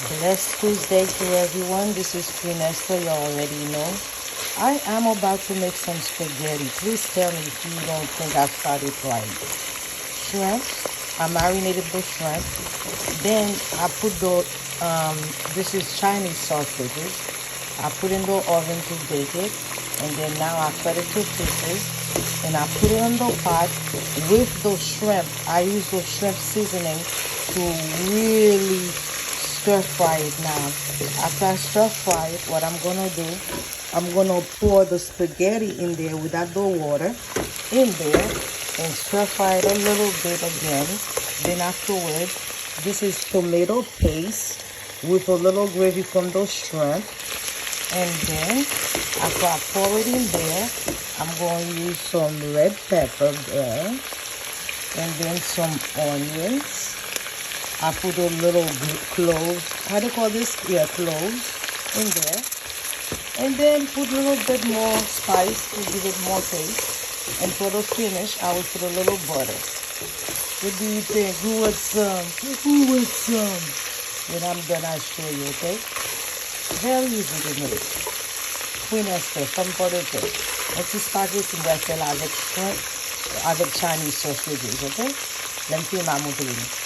Blessed Tuesday to everyone. This is Queen Esther. You already know. I am about to make some spaghetti. Please tell me if you don't think I've started right. Shrimp. I marinated the shrimp. Then I put this is Chinese sausages. I put in the oven to bake it. And then now I cut it to pieces. And I put it on the pot with the shrimp. I use the shrimp seasoning to really stir fry it now. After I stir fry it, what I'm gonna do, I'm gonna pour the spaghetti in there without the water in there and stir fry it a little bit again. Then afterwards, this is tomato paste with a little gravy from the shrimp. And then after I pour it in there, I'm going to use some red pepper there and then some onions. I put a little cloves, how do you call this? Yeah, cloves in there. And then put a little bit more spice to give it more taste. And for the finish, I will put a little butter. What do you think? Who wants some? Who wants some? When I'm done, I'll show you, okay? Very easy to make. Queen Esther, some butter too. Un petit spaghetti avec shrimp, avec Chinese sausages, okay? Let me see my montrer.